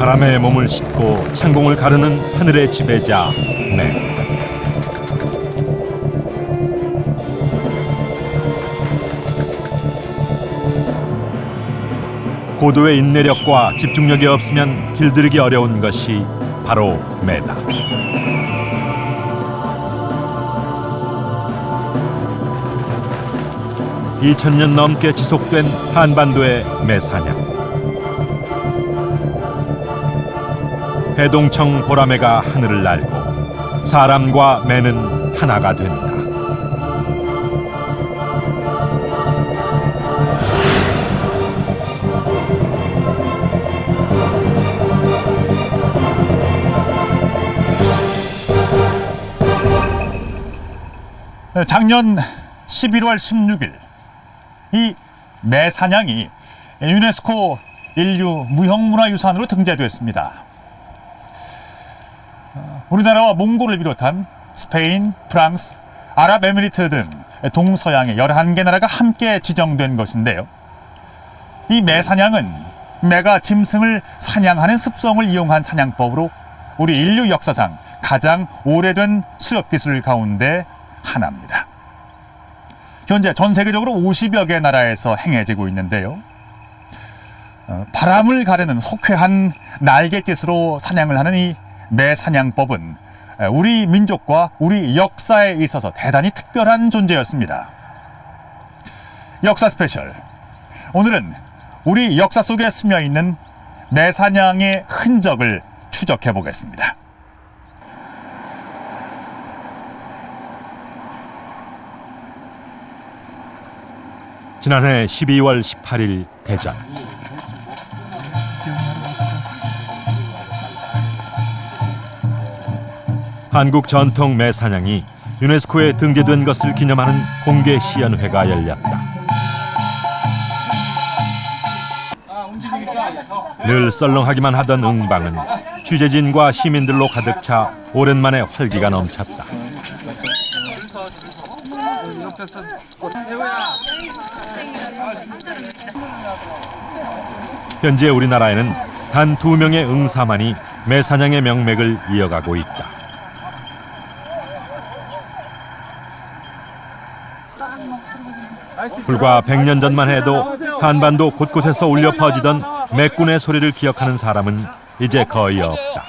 바람에 몸을 싣고 창공을 가르는 하늘의 지배자 매. 고도의 인내력과 집중력이 없으면 길들이기 어려운 것이 바로 매다. (2000년) 넘게 지속된 한반도의 매사냥. 해동청 보라매가 하늘을 날고 사람과 매는 하나가 된다. 작년 11월 16일 이 매사냥이 유네스코 인류 무형문화유산으로 등재됐습니다. 우리나라와 몽골을 비롯한 스페인, 프랑스, 아랍에미리트 등 동서양의 11개 나라가 함께 지정된 것인데요. 이 매사냥은 매가 짐승을 사냥하는 습성을 이용한 사냥법으로 우리 인류 역사상 가장 오래된 수렵기술 가운데 하나입니다. 현재 전 세계적으로 50여 개 나라에서 행해지고 있는데요. 바람을 가르는 호쾌한 날갯짓으로 사냥을 하는 이 매사냥법은 우리 민족과 우리 역사에 있어서 대단히 특별한 존재였습니다. 역사 스페셜. 오늘은 우리 역사 속에 스며 있는 매사냥의 흔적을 추적해 보겠습니다. 지난해 12월 18일 대전. 한국 전통 매사냥이 유네스코에 등재된 것을 기념하는 공개 시연회가 열렸다. 늘 썰렁하기만 하던 응방은 취재진과 시민들로 가득 차 오랜만에 활기가 넘쳤다. 현재 우리나라에는 단 2명의 응사만이 매사냥의 명맥을 이어가고 있다. 불과 100년 전만 해도 한반도 곳곳에서 울려 퍼지던 매꾼의 소리를 기억하는 사람은 이제 거의 없다.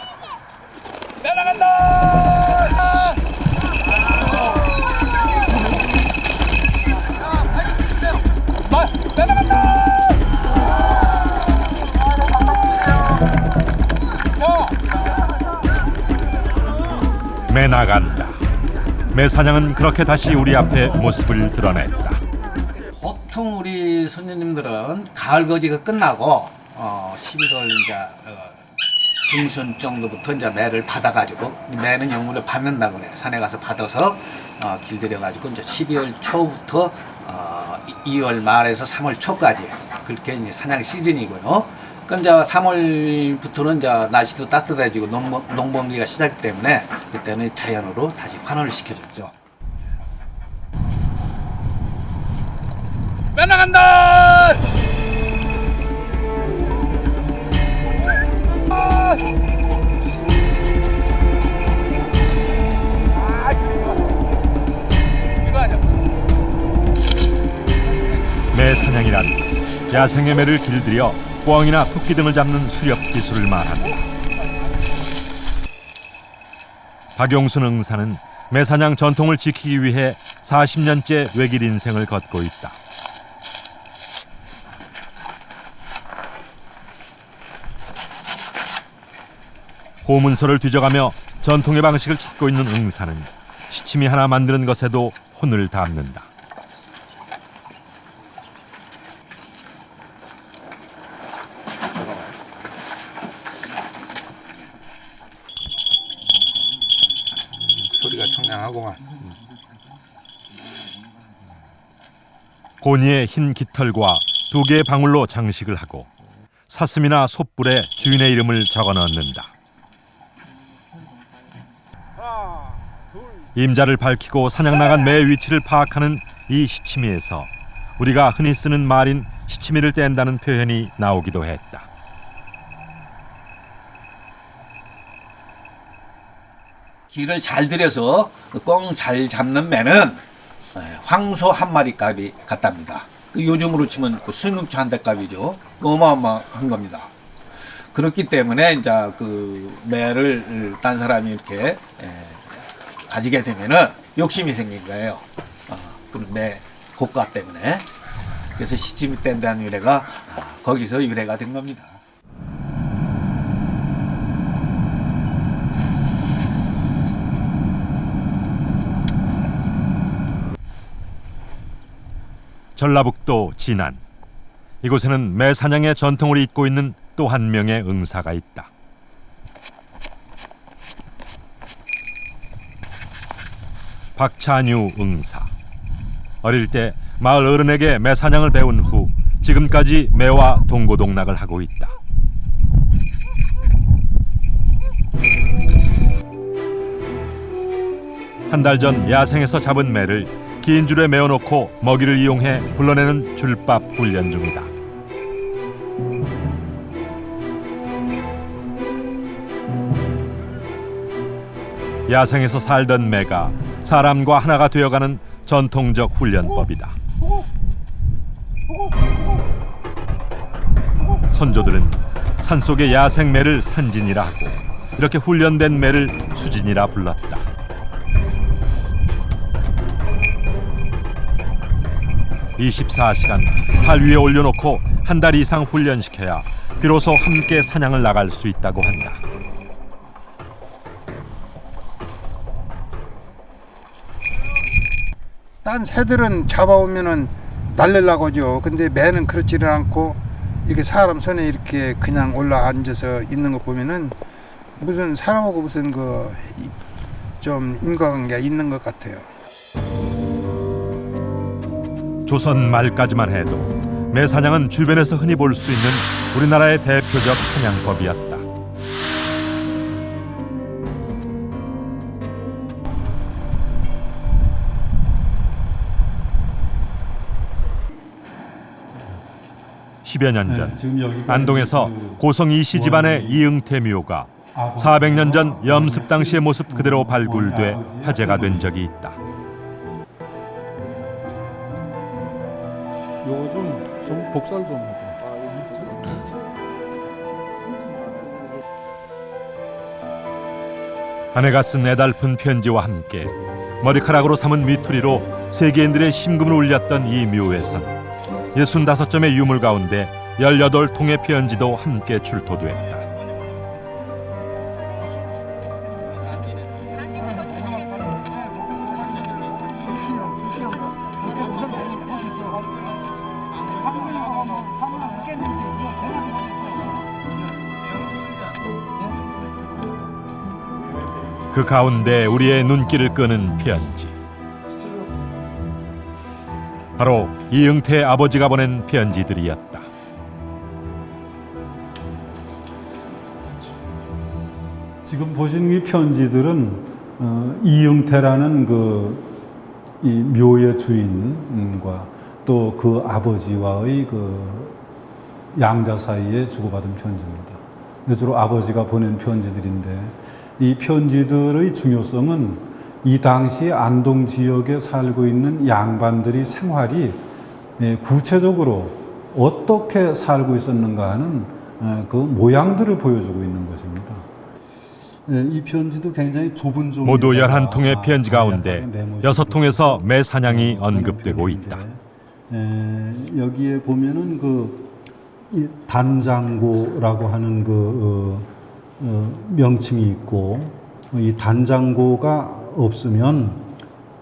매 나간다. 매사냥은 그렇게 다시 우리 앞에 모습을 드러냈다. 보통 우리 손님들은 가을 거지가 끝나고 11월 이제 중순 정도부터 이제 매를 받아가지고 매는 영물을 받는다 그래요. 산에 가서 받아서 길들여가지고 이제 12월 초부터 2월 말에서 3월 초까지 그렇게 이제 사냥 시즌이고요. 그럼 이제 3월부터는 이제 날씨도 따뜻해지고 농번기가 시작이기 때문에 그때는 자연으로 다시 환원을 시켜줬죠. 매 나간다! 매사냥이란 야생의 매를 길들여 꿩이나 토끼 등을 잡는 수렵 기술을 말한다. 박용순 응사는 매사냥 전통을 지키기 위해 40년째 외길 인생을 걷고 있다. 고문서를 뒤져가며 전통의 방식을 찾고 있는 응사는 시치미 하나 만드는 것에도 혼을 담는다. 소리가 청량하고만. 고니의 흰 깃털과 2개의 방울로 장식을 하고 사슴이나 솥불에 주인의 이름을 적어 넣는다. 임자를 밝히고 사냥 나간 매의 위치를 파악하는 이 시치미에서 우리가 흔히 쓰는 말인 시치미를 뗀다는 표현이 나오기도 했다. 기를 잘 들여서 꽁 잘 잡는 매는 황소 한 마리 값이 같답니다. 그 요즘으로 치면 그 순육차 한 대 값이죠. 어마어마한 겁니다. 그렇기 때문에 이제 그 매를 딴 사람이 이렇게 가지게 되면은 욕심이 생긴 거예요. 그 매 고가 때문에. 그래서 시집이 뗀다는 유래가 거기서 유래가 된 겁니다. 전라북도 진안. 이곳에는 매 사냥의 전통을 잇고 있는 또 한 명의 응사가 있다. 박찬유 응사. 어릴 때 마을 어른에게 매 사냥을 배운 후 지금까지 매와 동고동락을 하고 있다. 한 달 전 야생에서 잡은 매를 긴 줄에 메어놓고 먹이를 이용해 불러내는 줄밥 훈련 중이다. 야생에서 살던 매가 사람과 하나가 되어가는 전통적 훈련법이다. 선조들은 산속의 야생 매를 산진이라 하고 이렇게 훈련된 매를 수진이라 불렀다. (24시간) 팔 위에 올려놓고 한 달 이상 훈련시켜야 비로소 함께 사냥을 나갈 수 있다고 한다. 딴 새들은 잡아오면은 날리려고 하죠. 근데 매는 그렇지를 않고 이렇게 사람 손에 이렇게 그냥 올라 앉아서 있는 거 보면은 무슨 사람하고 무슨 그 좀 인과관계가 있는 것 같아요. 조선 말까지만 해도 매 사냥은 주변에서 흔히 볼 수 있는 우리나라의 대표적 사냥법이었다. (10여 년 전) 안동에서 고성 이씨 집안의 이응태 묘가 400년 전 염습 당시의 모습 그대로 발굴돼 화제가 된 적이 있다. 요거 좀 복살 좀 해봐. 아내가 쓴 애달픈 편지와 함께 머리카락으로 삼은 미투리로 세계인들의 심금을 울렸던 이 묘에선 65점의 유물 가운데 18통의 편지도 함께 출토됐다. 그 가운데 우리의 눈길을 끄는 편지. 바로 이응태 아버지가 보낸 편지들이었다. 지금 보시는 이 편지들은 이응태라는 이 묘의 주인과 또 그 아버지와의 양자 사이에 주고받은 편지입니다. 주로 아버지가 보낸 편지들인데 이 편지들의 중요성은 이 당시 안동 지역에 살고 있는 양반들이 생활이 구체적으로 어떻게 살고 있었는가 하는 그 모양들을 보여주고 있는 것입니다. 이 편지도 굉장히 좁은 종이 모두 11통의 편지 가운데 6통에서 매 사냥이 언급되고 있다. 여기에 보면은 이 단장고라고 하는 명칭이 있고, 이 단장고가 없으면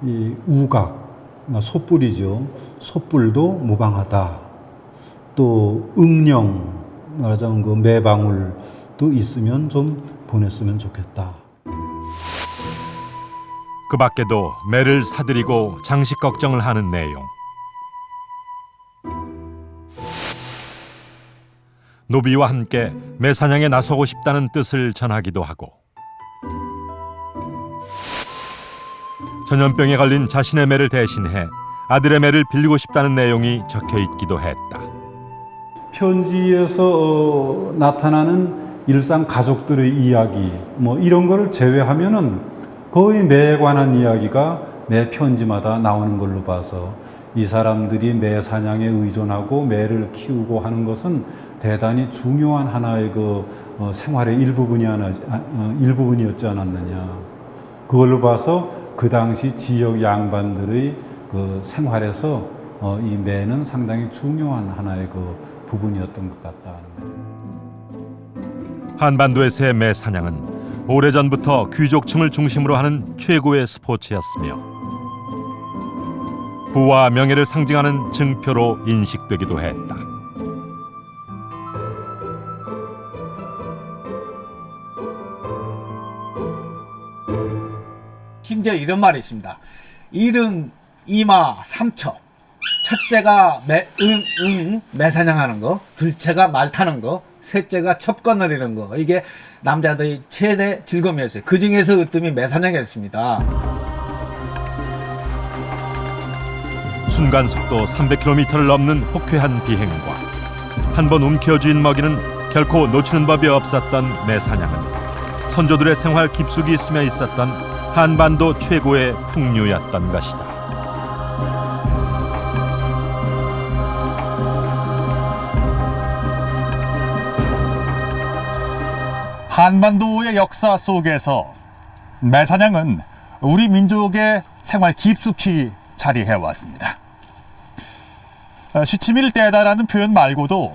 이 우각, 솥불이죠. 솥불도 무방하다. 또 응령, 말하자면 매방울도 있으면 좀 보냈으면 좋겠다. 그 밖에도 매를 사들이고 장식 걱정을 하는 내용. 노비와 함께 매 사냥에 나서고 싶다는 뜻을 전하기도 하고, 전염병에 걸린 자신의 매를 대신해 아들의 매를 빌리고 싶다는 내용이 적혀 있기도 했다. 편지에서 나타나는 일상 가족들의 이야기 이런 거를 제외하면은 거의 매에 관한 이야기가 매 편지마다 나오는 걸로 봐서 이 사람들이 매 사냥에 의존하고 매를 키우고 하는 것은 대단히 중요한 하나의 생활의 일부분이었지 않았느냐. 그걸로 봐서 그 당시 지역 양반들의 생활에서 이 매는 상당히 중요한 하나의 부분이었던 것 같다. 한반도에서의 매 사냥은 오래전부터 귀족층을 중심으로 하는 최고의 스포츠였으며 부와 명예를 상징하는 증표로 인식되기도 했다. 심지어 이런 말이 있습니다. 일흥, 이마, 삼첩. 첫째가 매사냥하는 거, 둘째가 말 타는 거, 셋째가 첩 거느리는 거. 이게 남자들의 최대 즐거움이었어요. 그 중에서 으뜸이 매사냥이었습니다. 순간 속도 300km를 넘는 호쾌한 비행과 한 번 움켜쥔 먹이는 결코 놓치는 법이 없었던 매사냥은 선조들의 생활 깊숙이 스며 있었던 한반도 최고의 풍류였던 것이다. 한반도의 역사 속에서 매사냥은 우리 민족의 생활 깊숙이 자리해 왔습니다. 시치밀대다라는 표현 말고도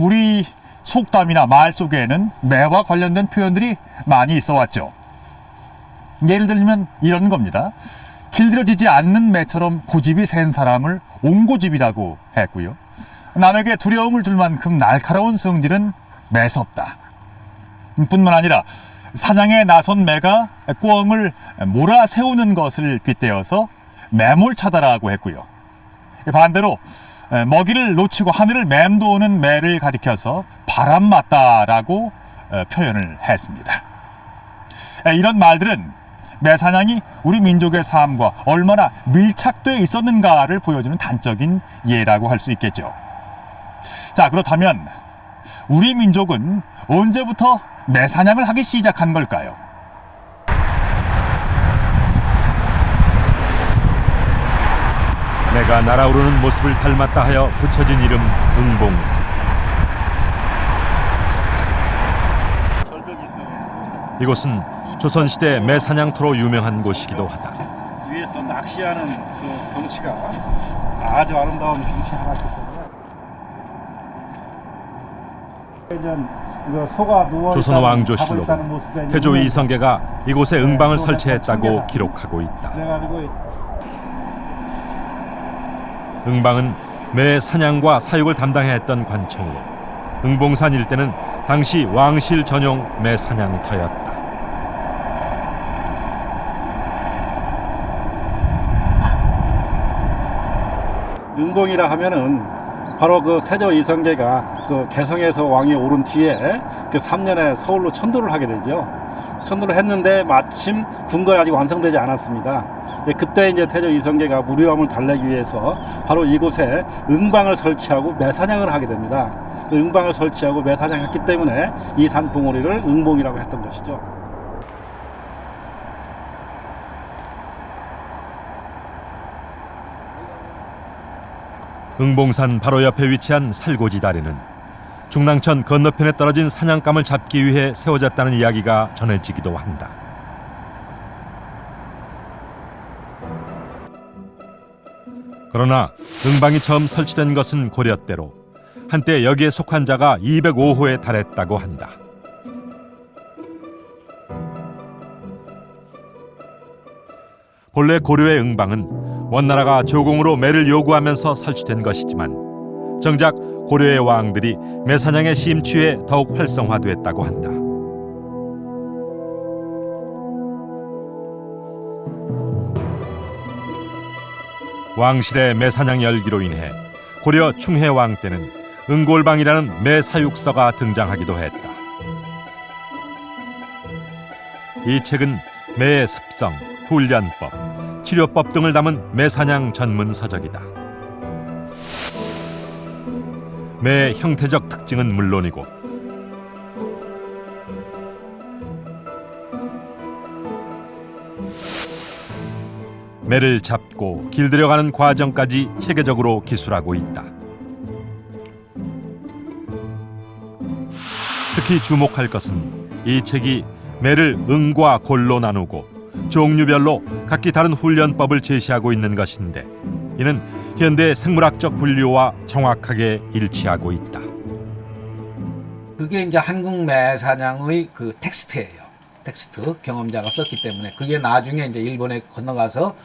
우리 속담이나 말 속에는 매와 관련된 표현들이 많이 있어 왔죠. 예를 들면 이런 겁니다. 길들여지지 않는 매처럼 고집이 센 사람을 옹고집이라고 했고요. 남에게 두려움을 줄 만큼 날카로운 성질은 매섭다. 뿐만 아니라 사냥에 나선 매가 꿩을 몰아세우는 것을 빗대어서 매몰차다라고 했고요. 반대로 먹이를 놓치고 하늘을 맴도는 매를 가리켜서 바람맞다라고 표현을 했습니다. 이런 말들은 매사냥이 우리 민족의 삶과 얼마나 밀착되어 있었는가를 보여주는 단적인 예라고 할 수 있겠죠. 자, 그렇다면 우리 민족은 언제부터 매사냥을 하기 시작한 걸까요? 내가 날아오르는 모습을 닮았다 하여 붙여진 이름 응봉산. 이곳은 조선시대 매사냥터로 유명한 곳이기도 하다. 위에서 낚시하는 그 경치가 아주 아름다운 경치 하나 있거든요. 그 소가 누워 조선 왕조 자고 실록 있다는 모습에 태조 이성계가 이곳에 응방을 네, 설치했다고 청계다. 기록하고 있다. 그래가지고 응방은 매 사냥과 사육을 담당해야 했던 관청으로 응봉산 일대는 당시 왕실 전용 매 사냥터였다. 응봉이라 하면은 바로 그 태조 이성계가 그 개성에서 왕이 오른 뒤에 그 3년에 서울로 천도를 하게 되죠. 천도를 했는데 마침 궁궐이 아직 완성되지 않았습니다. 그때 이제 태조 이성계가 무료함을 달래기 위해서 바로 이곳에 응방을 설치하고 매사냥을 하게 됩니다. 그 응방을 설치하고 매사냥했기 때문에 이 산봉우리를 응봉이라고 했던 것이죠. 응봉산 바로 옆에 위치한 살고지 다리는 중랑천 건너편에 떨어진 사냥감을 잡기 위해 세워졌다는 이야기가 전해지기도 한다. 그러나 응방이 처음 설치된 것은 고려 때로 한때 여기에 속한 자가 205호에 달했다고 한다. 본래 고려의 응방은 원나라가 조공으로 매를 요구하면서 설치된 것이지만 정작 고려의 왕들이 매사냥에 심취해 더욱 활성화됐다고 한다. 왕실의 매사냥 열기로 인해 고려 충해왕 때는 응골방이라는 매사육서가 등장하기도 했다. 이 책은 매의 습성, 훈련법, 치료법 등을 담은 매사냥 전문 서적이다. 매의 형태적 특징은 물론이고 매를 잡고 길들여가는 과정까지 체계적으로 기술하고 있다. 특히 주목할 것은 이 책이 매를 응과 골로 나누고 종류별로 각기 다른 훈련법을 제시하고 있는 것인데 이는 현대 생물학적 분류와 정확하게 일치하고 있다. 그게 이제 한국 매사냥의 그 텍스트예요. 텍스트 경험자가 썼기 때문에 그게 나중에 이제 일본에 건너가서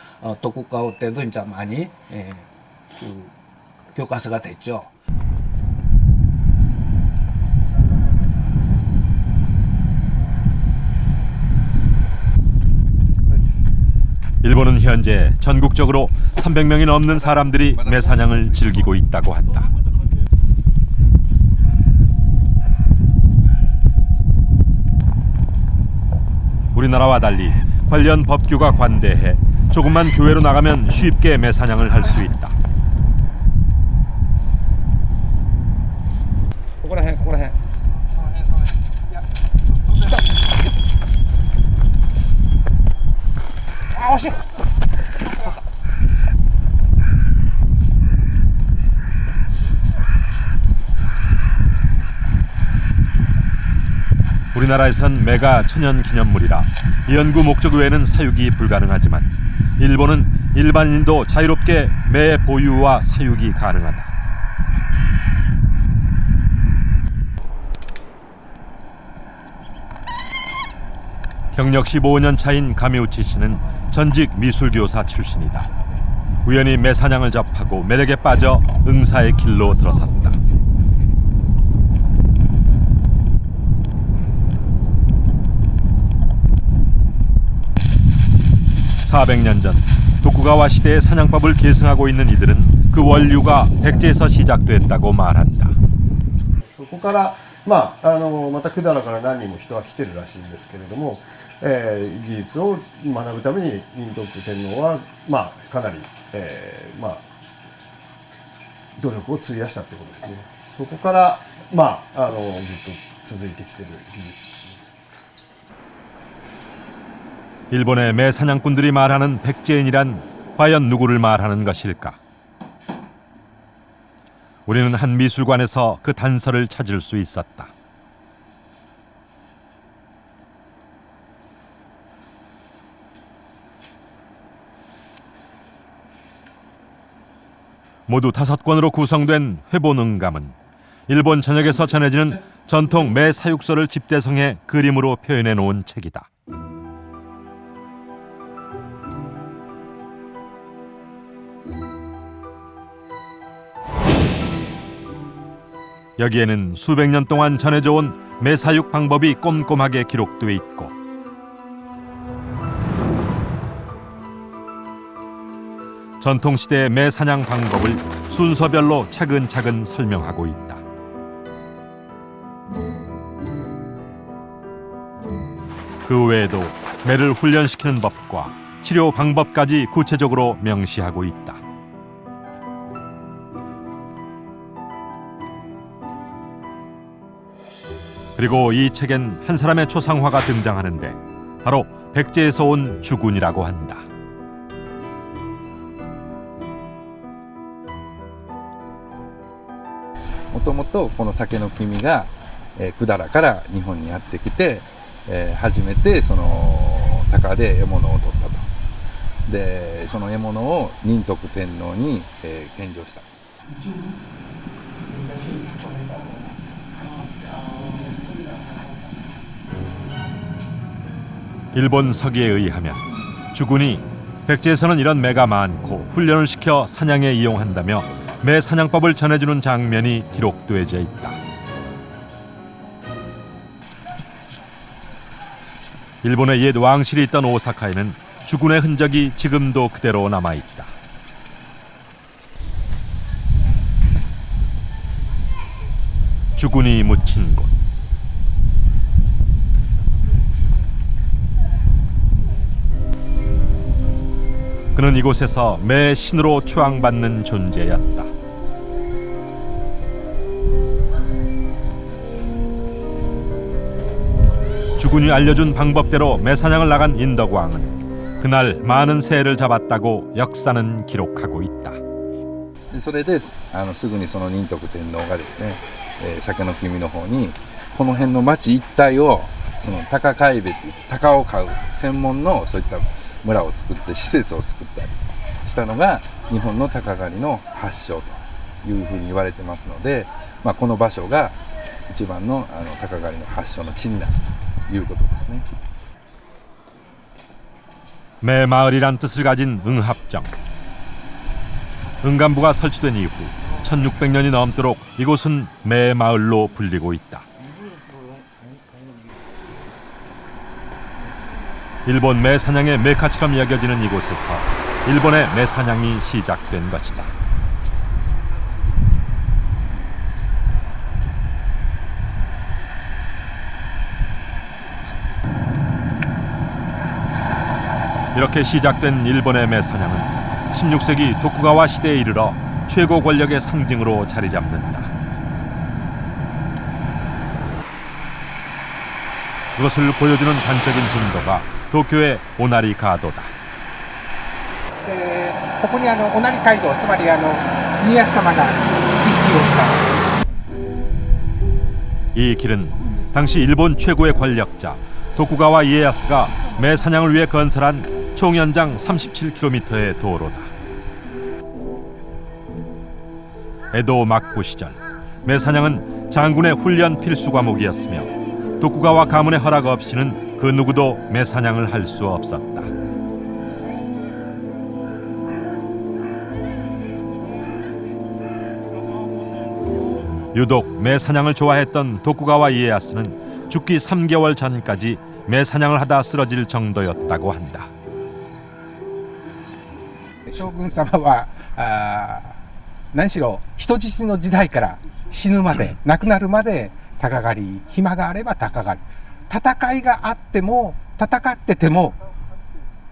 도쿠가오 때도 이제 많이 그 교과서가 됐죠. 일본은 현재 전국적으로 300명이 넘는 사람들이 매사냥을 즐기고 있다고 한다. 우리나라와 달리 관련 법규가 관대해 조금만 교외로 나가면 쉽게 매사냥을 할 수 있다. ここら辺。あ、惜しい。 우리나라에선 매가 천연기념물이라 연구 목적 외에는 사육이 불가능하지만 일본은 일반인도 자유롭게 매 보유와 사육이 가능하다. 경력 15년 차인 가미우치 씨는 전직 미술교사 출신이다. 우연히 매사냥을 접하고 매력에 빠져 응사의 길로 들어섰다. 400년 전 도쿠가와 시대의 사냥법을 계승하고 있는 이들은 그 원류가 백제에서 시작됐다고 말한다. そこからまた百済から何人も人は来てるらしいんですけれども、技術を学ぶために仁徳天皇はかなり、努力を費やしたってことですね。そこからずっと続いてきてる技術。 일본의 매사냥꾼들이 말하는 백제인이란 과연 누구를 말하는 것일까? 우리는 한 미술관에서 그 단서를 찾을 수 있었다. 모두 5권으로 구성된 회본응감은 일본 전역에서 전해지는 전통 매 사육소를 집대성해 그림으로 표현해 놓은 책이다. 여기에는 수백 년 동안 전해져 온 매사육 방법이 꼼꼼하게 기록돼 있고 전통시대의 매사냥 방법을 순서별로 차근차근 설명하고 있다. 그 외에도 매를 훈련시키는 법과 치료 방법까지 구체적으로 명시하고 있다. 그리고 이 책엔 한 사람의 초상화가 등장하는데 바로 백제에서 온 주군이라고 한다.もともとこの酒の君が百済から日本にやってきて初めてその鷹で獲物を取ったと。でその獲物を仁徳天皇に献上した。 일본 서기에 의하면 주군이 백제에서는 이런 매가 많고 훈련을 시켜 사냥에 이용한다며 매 사냥법을 전해주는 장면이 기록되어져 있다. 일본의 옛 왕실이 있던 오사카에는 주군의 흔적이 지금도 그대로 남아있다. 주군이 묻힌 곳. 그는 이곳에서 매 신으로 추앙받는 존재였다. 주군이 알려준 방법대로 매사냥을 나간 인덕왕은 그날 많은 새를 잡았다고 역사는 기록하고 있다. でそれですぐにその仁徳天皇がですね、酒の君の方にこの辺の町一帯をその鷹飼い部って鷹を飼う専門のそういった村を作って施設を作ったりしたのが日本の鷹狩りの発祥というふうに言われてますので、この場所が一番の鷹狩りの発祥の地になるということですね。 매마을이란 뜻을 가진 응합정. 응감부가 설치된 이후 1600년이 넘도록 이곳은 매마을로 불리고 있다. 일본 매사냥의 메카처럼 여겨지는 이곳에서 일본의 매사냥이 시작된 것이다. 이렇게 시작된 일본의 매사냥은 16세기 도쿠가와 시대에 이르러 최고 권력의 상징으로 자리 잡는다. 그것을 보여주는 단적인 증거가 도쿄의 오나리 가도다. ここにおなり街道、つまり家康様が行き来をした。 이 길은 당시 일본 최고의 권력자 도쿠가와 이에야스가 매사냥을 위해 건설한 총 연장 37km의 도로다. 에도 막부 시절 매사냥은 장군의 훈련 필수 과목이었으며 도쿠가와 가문의 허락 없이는 그 누구도 매사냥을 할 수 없었다. 유독 매사냥을 좋아했던 도쿠가와 이에야스는 죽기 3개월 전까지 매사냥을 하다 쓰러질 정도였다고 한다. 将軍様は何しろ人質の時代から死ぬまで亡くなるまで鷹狩り、暇があれば鷹狩り、戦いがあっても戦ってても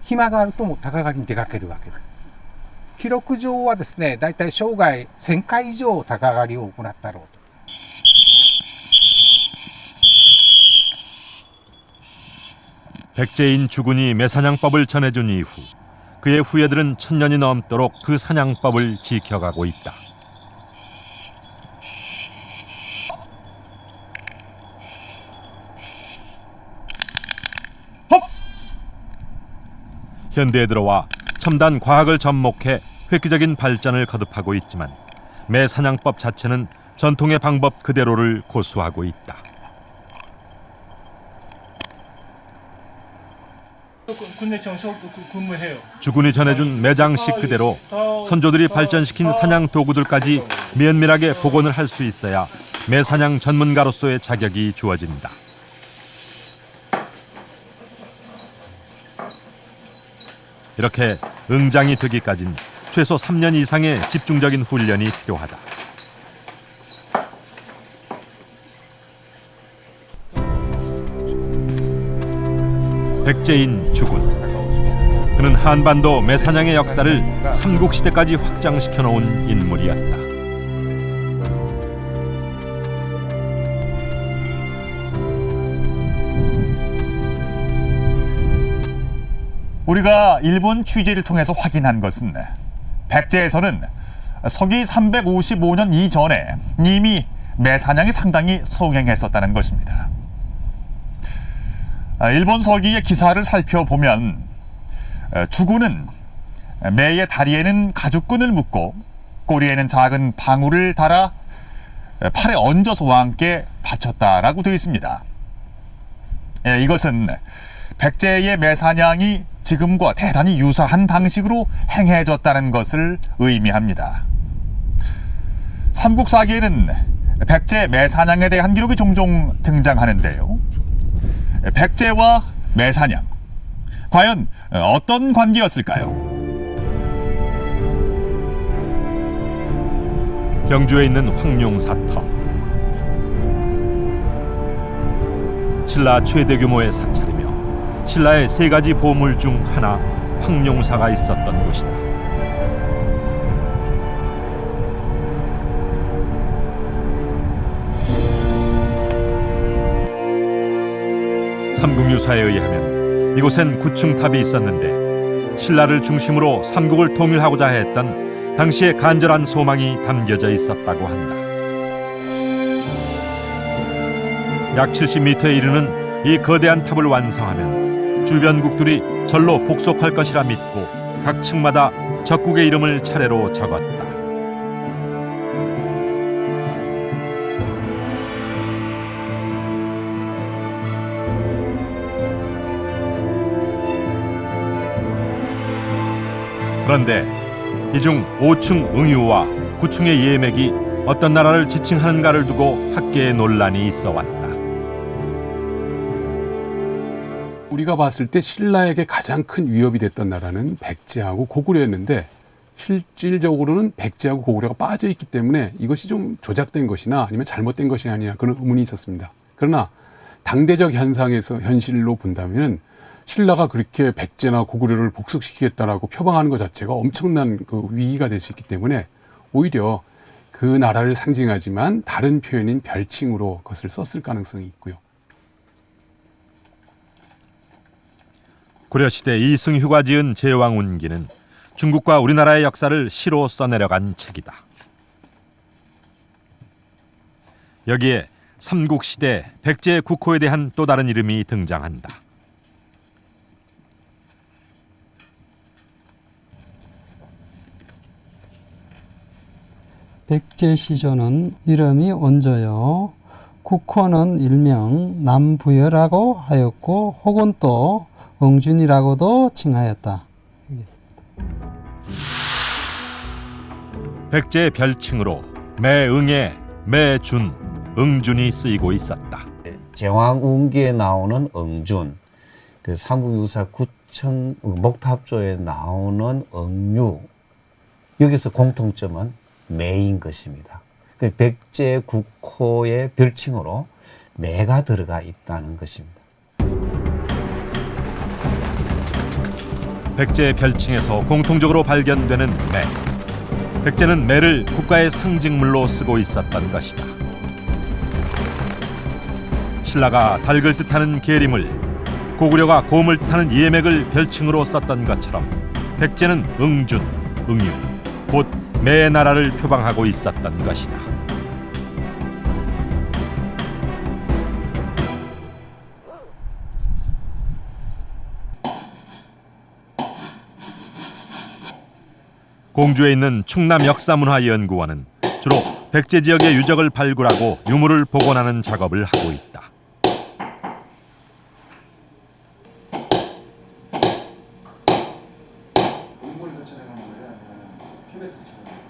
暇があるとも鷹狩りに出かけるわけです。記録上はですね、だいたい生涯1000回以上鷹狩りを行ったろうと。 백제인 주군이 매사냥법을 전해준 이후 그의 후예들은 1000년이 넘도록 그 사냥법을 지켜가고 있다. 현대에 들어와 첨단 과학을 접목해 획기적인 발전을 거듭하고 있지만 매사냥법 자체는 전통의 방법 그대로를 고수하고 있다. 주군이 전해준 매장식 그대로 선조들이 발전시킨 사냥 도구들까지 면밀하게 복원을 할 수 있어야 매사냥 전문가로서의 자격이 주어진다. 이렇게 응장이 되기까진 최소 3년 이상의 집중적인 훈련이 필요하다. 백제인 주군. 그는 한반도 매사냥의 역사를 삼국시대까지 확장시켜 놓은 인물이었다. 우리가 일본 취재를 통해서 확인한 것은 백제에서는 서기 355년 이전에 이미 매사냥이 상당히 성행했었다는 것입니다. 일본 서기의 기사를 살펴보면 주군은 매의 다리에는 가죽끈을 묶고 꼬리에는 작은 방울을 달아 팔에 얹어서와 함께 바쳤다라고 되어 있습니다. 이것은 백제의 매사냥이 지금과 대단히 유사한 방식으로 행해졌다는 것을 의미합니다. 삼국사기에는 백제 매사냥에 대한 기록이 종종 등장하는데요. 백제와 매사냥, 과연 어떤 관계였을까요? 경주에 있는 황룡사터. 신라 최대 규모의 사찰이며 신라의 3가지 보물 중 하나 황룡사가 있었던 곳이다. 삼국유사에 의하면 이곳엔 9층 탑이 있었는데 신라를 중심으로 삼국을 통일하고자 했던 당시의 간절한 소망이 담겨져 있었다고 한다. 약 70m에 이르는 이 거대한 탑을 완성하면 주변국들이 절로 복속할 것이라 믿고 각 층마다 적국의 이름을 차례로 적었다. 그런데 이 중 5층 응유와 9층의 예맥이 어떤 나라를 지칭하는가를 두고 학계의 논란이 있어 왔다. 우리가 봤을 때 신라에게 가장 큰 위협이 됐던 나라는 백제하고 고구려였는데 실질적으로는 백제하고 고구려가 빠져 있기 때문에 이것이 좀 조작된 것이나 아니면 잘못된 것이 아니냐 그런 의문이 있었습니다. 그러나 당대적 현실로 본다면 신라가 그렇게 백제나 고구려를 복속시키겠다라고 표방하는 것 자체가 엄청난 그 위기가 될 수 있기 때문에 오히려 그 나라를 상징하지만 다른 표현인 별칭으로 그것을 썼을 가능성이 있고요. 고려시대 이승휴가 지은 제왕운기는 중국과 우리나라의 역사를 시로 써내려간 책이다. 여기에 삼국시대 백제 국호에 대한 또 다른 이름이 등장한다. 백제시조는 이름이 온조여 국호는 일명 남부여라고 하였고 혹은 또 응준이라고도 칭하였다. 백제의 별칭으로 매응에 매준, 응준이 쓰이고 있었다. 제왕운기에 나오는 응준, 그 삼국유사 구청 목탑조에 나오는 응유, 여기서 공통점은 매인 것입니다. 그 백제 국호의 별칭으로 매가 들어가 있다는 것입니다. 백제의 별칭에서 공통적으로 발견되는 매. 백제는 매를 국가의 상징물로 쓰고 있었던 것이다. 신라가 닭을 뜻하는 계림을, 고구려가 곰을 뜻하는 예맥을 별칭으로 썼던 것처럼 백제는 응준, 응유, 곧 매 나라를 표방하고 있었던 것이다. 공주에 있는 충남역사문화연구원은 주로 백제 지역의 유적을 발굴하고 유물을 복원하는 작업을 하고 있다.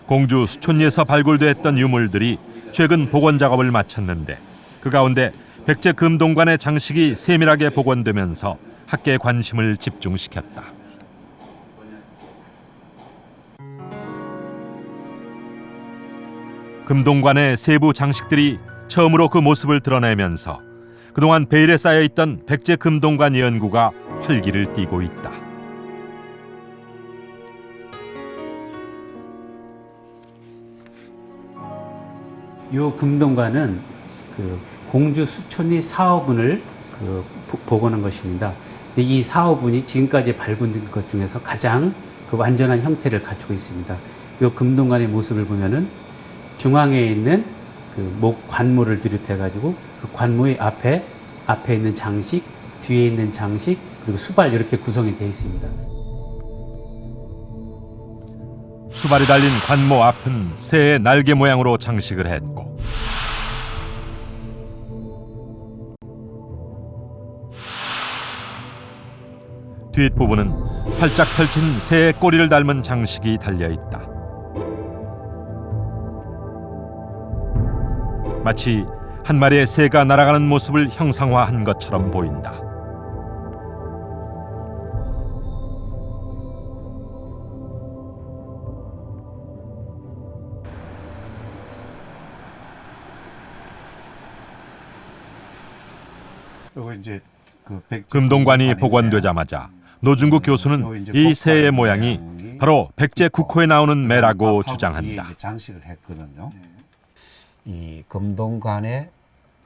공주 수촌리에서 발굴됐던 유물들이 최근 복원 작업을 마쳤는데 그 가운데 백제 금동관의 장식이 세밀하게 복원되면서 학계의 관심을 집중시켰다. 금동관의 세부 장식들이 처음으로 그 모습을 드러내면서 그동안 베일에 쌓여있던 백제 금동관 연구가 활기를 띠고 있다. 요 금동관은 그 공주 수촌리 사호분을 복원한 것입니다. 근데 이 사호분이 지금까지 발굴된 것 중에서 가장 그 완전한 형태를 갖추고 있습니다. 요 금동관의 모습을 보면은 중앙에 있는 그 목 관모를 비롯해 가지고 그 관모의 앞에 있는 장식, 뒤에 있는 장식, 그리고 수발 이렇게 구성이 되어 있습니다. 수발이 달린 관모 앞은 새의 날개 모양으로 장식을 했고 뒷부분은 활짝 펼친 새의 꼬리를 닮은 장식이 달려있다. 마치 한 마리의 새가 날아가는 모습을 형상화한 것처럼 보인다. 금동관이 복원되자마자 노중국 교수는 이 새의 모양이 바로 백제 국호에 나오는 매라고 주장한다. 장식을 했거든요. 이 금동관의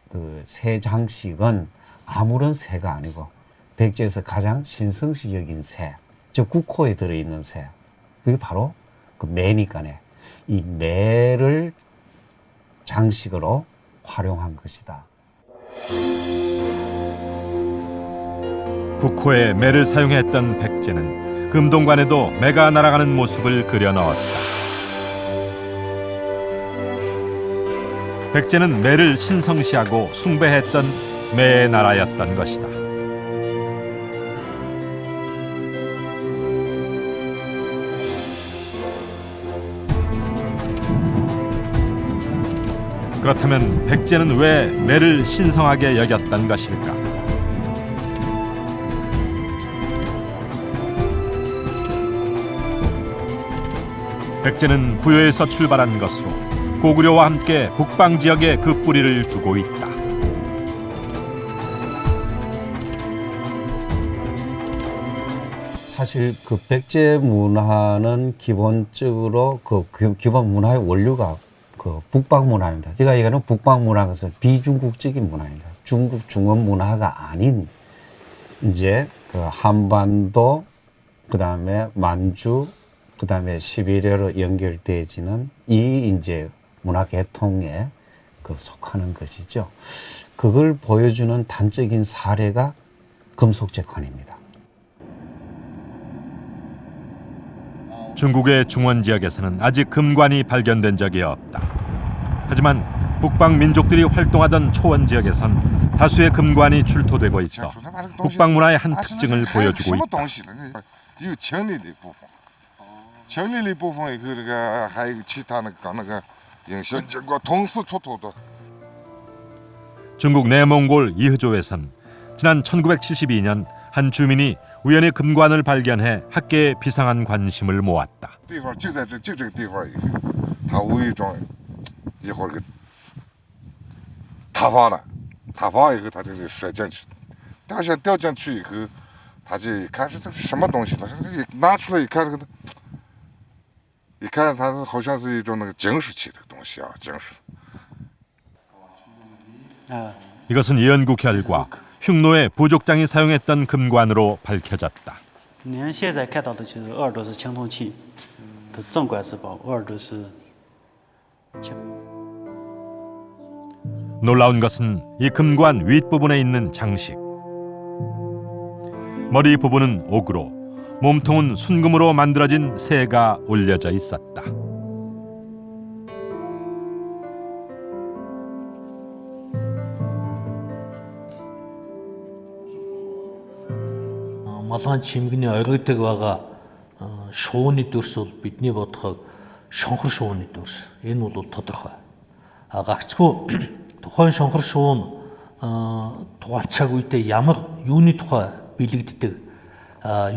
그 새 장식은 아무런 새가 아니고 백제에서 가장 신성시 여긴 새, 저 국호에 들어있는 새, 그게 바로 그 매니까네. 이 매를 장식으로 활용한 것이다. 국호에 매를 사용했던 백제는 금동관에도 매가 날아가는 모습을 그려 넣었다. 백제는 매를 신성시하고 숭배했던 매의 나라였던 것이다. 그렇다면 백제는 왜 매를 신성하게 여겼던 것일까? 백제는 부여에서 출발한 것으로 고구려와 함께 북방 지역에 그 뿌리를 두고 있다. 사실 그 백제 문화는 기본적으로 그 기본 문화의 원류가 그 북방 문화입니다. 제가 얘기하는 북방 문화는 것은 비중국적인 문화입니다. 중국 중원 문화가 아닌 이제 그 한반도, 그 다음에 만주, 그 다음에 시베리아로 연결되어지는 이 이제 문화 계통에 그 속하는 것이죠. 그걸 보여주는 단적인 사례가 금속재관입니다. 중국의 중원 지역에서는 아직 금관이 발견된 적이 없다. 하지만 북방 민족들이 활동하던 초원 지역에선 다수의 금관이 출토되고 있어 북방 문화의 한 특징을 보여주고 있다. 强烈的部分以后，这个还有其他的搞那个影响，结果同时出土的。 중국 내몽골 이흐조에선 지난 1972년 한 주민이 우연히 금관을 발견해 학계에 비상한 관심을 모았다. 地方就在这个地方以后，它无意中一会儿给塌方了，塌方以后它就给摔进去，掉进去以后，他就一看这是什么东西了，拿出来一看这个。 一看它是好像是一种那个金属器的东西啊，金属。 이것은 연구 결과 흉노의 부족장이 사용했던 금관으로 밝혀졌다. 您现在看到的就是鄂尔多斯青铜器的镇馆之宝，鄂尔多斯。 놀라운 것은 이 금관 윗부분에 있는 장식. 머리 부분은 옥으로, 몸통은 순금으로 만들어진 새가 올려져 있었다. Малгайн чимэгний оройдог байгаа шууны дүрс бол бидний бодоход шонхор шууны дүрс. Энэ бол тодорхой. Гагцгүй тухайн шонхор шуу нь тухайн цаг үедээ ямар юуны тухай бэлэгддэг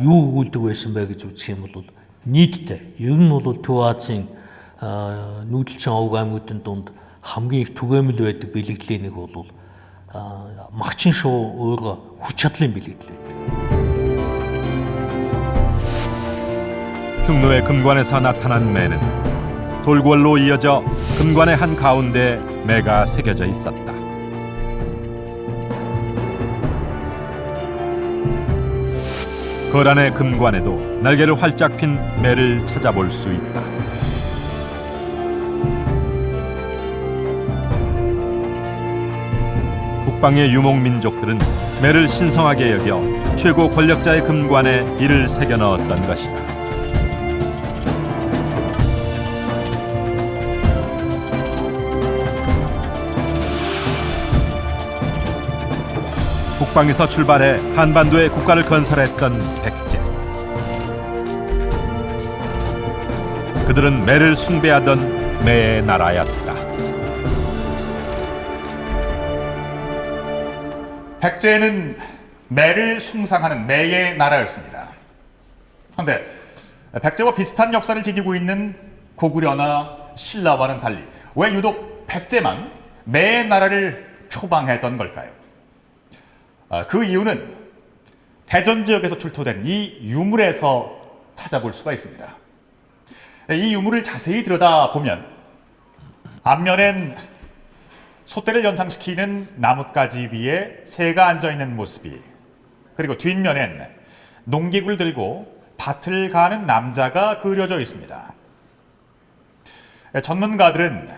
юу өгүүлдэг байсан бэ гэж үзэх юм бол нийтдээ ер нь бол Төв Азийн нүүдэлчин овг аймагуудын дунд хамгийн их түгээмэл байдаг бэлэгдлийн нэг бол магчин шуу өөрөө хүч чадлын бэлэгдэл байдаг. 흉노의 금관에서 나타난 매는 돌궐로 이어져 금관의 한 가운데 매가 새겨져 있었다. 거란의 금관에도 날개를 활짝 핀 매를 찾아볼 수 있다. 북방의 유목민족들은 매를 신성하게 여겨 최고 권력자의 금관에 이를 새겨 넣었던 것이다. 북방에서 출발해 한반도에 국가를 건설했던 백제. 그들은 매를 숭배하던 매의 나라였다. 백제는 매를 숭상하는 매의 나라였습니다. 그런데 백제와 비슷한 역사를 지니고 있는 고구려나 신라와는 달리 왜 유독 백제만 매의 나라를 표방했던 걸까요? 그 이유는 대전 지역에서 출토된 이 유물에서 찾아볼 수가 있습니다. 이 유물을 자세히 들여다보면 앞면엔 소떼를 연상시키는 나뭇가지 위에 새가 앉아있는 모습이, 그리고 뒷면엔 농기구를 들고 밭을 가는 남자가 그려져 있습니다. 전문가들은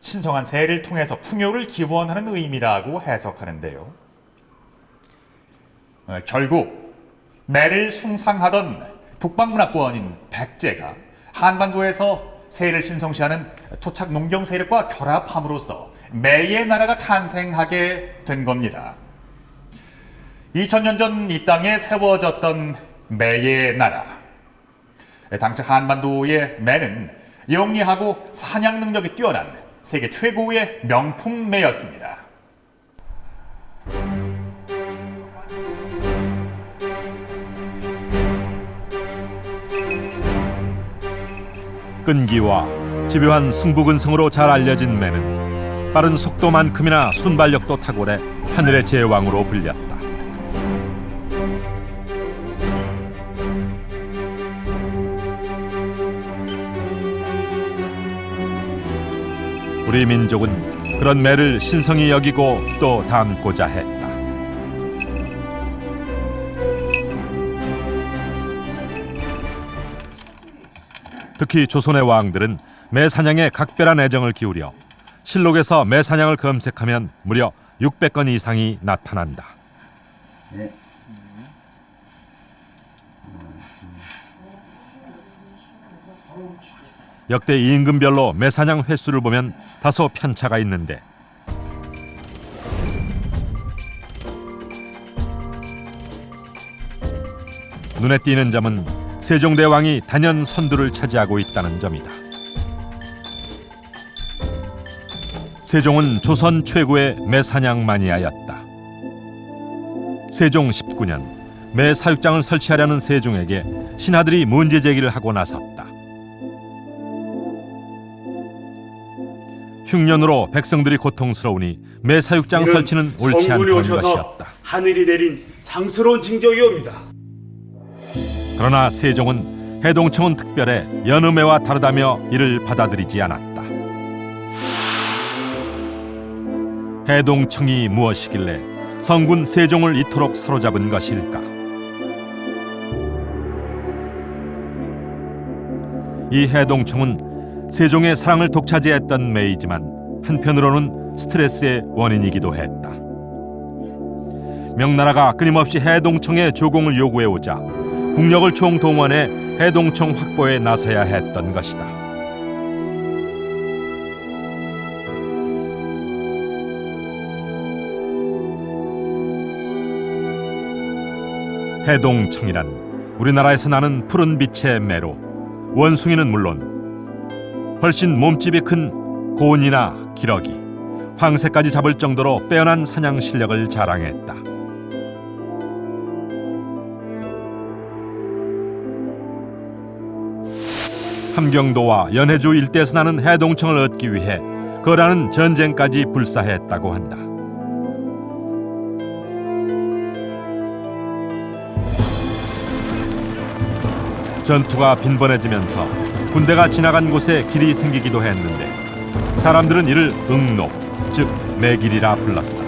신성한 새를 통해서 풍요를 기원하는 의미라고 해석하는데요. 결국 매를 숭상하던 북방문화권인 백제가 한반도에서 새를 신성시하는 토착 농경 세력과 결합함으로써 매의 나라가 탄생하게 된 겁니다. 2000년 전 이 땅에 세워졌던 매의 나라. 당시 한반도의 매는 영리하고 사냥 능력이 뛰어난 세계 최고의 명품 매였습니다. 끈기와 집요한 승부근성으로 잘 알려진 매는 빠른 속도만큼이나 순발력도 탁월해 하늘의 제왕으로 불렸다. 우리 민족은 그런 매를 신성히 여기고 또 담고자 했다. 특히 조선의 왕들은 매 사냥에 각별한 애정을 기울여 실록에서 매 사냥을 검색하면 무려 600건 이상이 나타난다. 역대 임금별로 매 사냥 횟수를 보면 다소 편차가 있는데 눈에 띄는 점은 세종대왕이 단연 선두를 차지하고 있다는 점이다. 세종은 조선 최고의 매사냥 마니아였다. 세종 19년 매 사육장을 설치하려는 세종에게 신하들이 문제 제기를 하고 나섰다. 흉년으로 백성들이 고통스러우니 매 사육장 설치는 옳지 않다는 것이었다. 하늘이 내린 상스러운 징조이옵니다. 그러나 세종은 해동청은 특별해 여느 매와 다르다며 이를 받아들이지 않았다. 해동청이 무엇이길래 성군 세종을 이토록 사로잡은 것일까? 이 해동청은 세종의 사랑을 독차지했던 매이지만 한편으로는 스트레스의 원인이기도 했다. 명나라가 끊임없이 해동청의 조공을 요구해오자 국력을 총동원해 해동청 확보에 나서야 했던 것이다. 해동청이란 우리나라에서 나는 푸른 빛의 매로 원숭이는 물론 훨씬 몸집이 큰 곤이나 기러기, 황새까지 잡을 정도로 빼어난 사냥 실력을 자랑했다. 함경도와 연해주 일대에서 나는 해동청을 얻기 위해 거라는 전쟁까지 불사했다고 한다. 전투가 빈번해지면서 군대가 지나간 곳에 길이 생기기도 했는데 사람들은 이를 응록, 즉 매길이라 불렀다.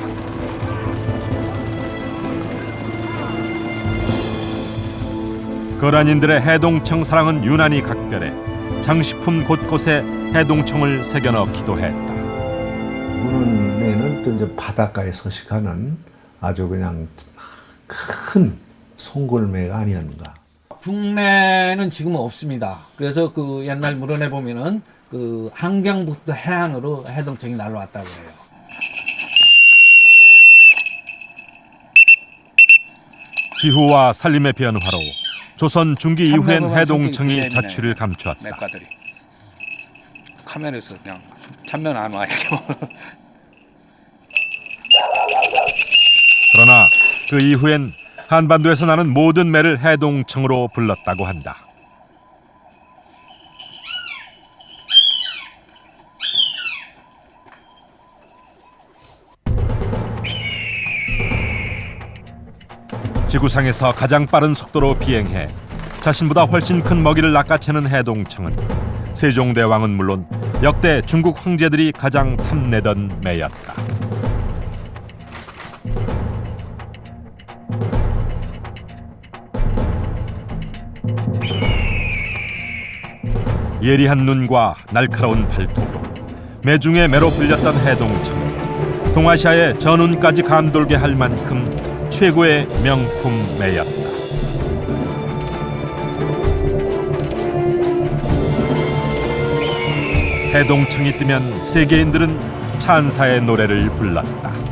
거란인들의 해동청 사랑은 유난히 각별해 장식품 곳곳에 해동청을 새겨 넣기도 했다. 무는 매는 또 이제 바닷가에 서식하는 아주 그냥 큰 송골매가 아니었는가. 북매는 지금은 없습니다. 그래서 그 옛날 물원에 보면은 그 한경부터 해안으로 해동청이 날라왔다고 해요. 기후와 산림의 변화로 조선 중기 이후엔 해동청이 자취를 감추었다. 맥가들이 카메라에서 그냥 참면 안 와있죠. 그러나 그 이후엔 한반도에서 나는 모든 매를 해동청으로 불렀다고 한다. 지구상에서 가장 빠른 속도로 비행해 자신보다 훨씬 큰 먹이를 낚아채는 해동청은 세종대왕은 물론 역대 중국 황제들이 가장 탐내던 매였다. 예리한 눈과 날카로운 발톱으로 매중에 매로 불렸던 해동청. 동아시아의 전운까지 감돌게 할 만큼 최고의 명품 매였다. 해동청이 뜨면 세계인들은 찬사의 노래를 불렀다.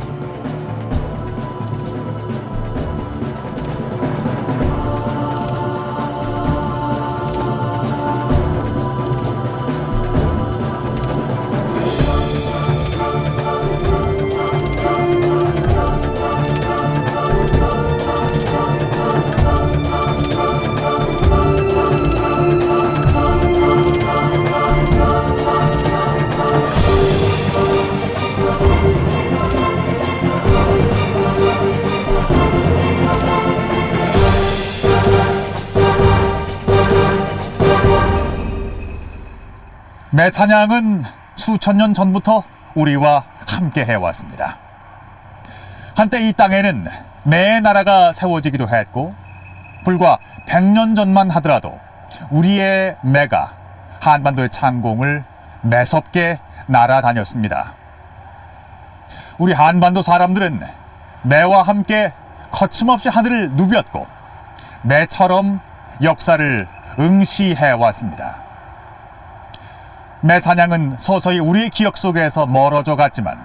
매사냥은 수천 년 전부터 우리와 함께 해왔습니다. 한때 이 땅에는 매의 나라가 세워지기도 했고 불과 100년 전만 하더라도 우리의 매가 한반도의 창공을 매섭게 날아다녔습니다. 우리 한반도 사람들은 매와 함께 거침없이 하늘을 누볐고 매처럼 역사를 응시해왔습니다. 매사냥은 서서히 우리의 기억 속에서 멀어져 갔지만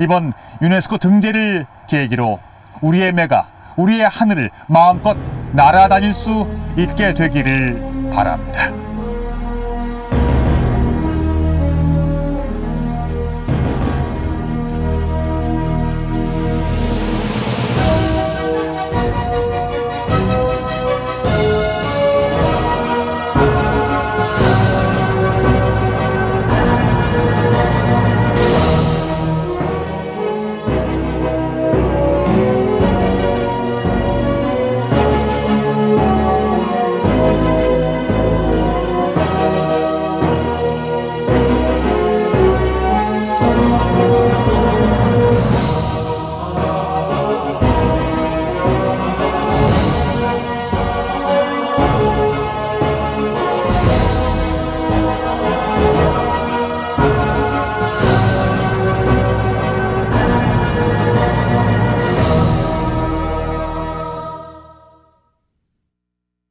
이번 유네스코 등재를 계기로 우리의 매가 우리의 하늘을 마음껏 날아다닐 수 있게 되기를 바랍니다.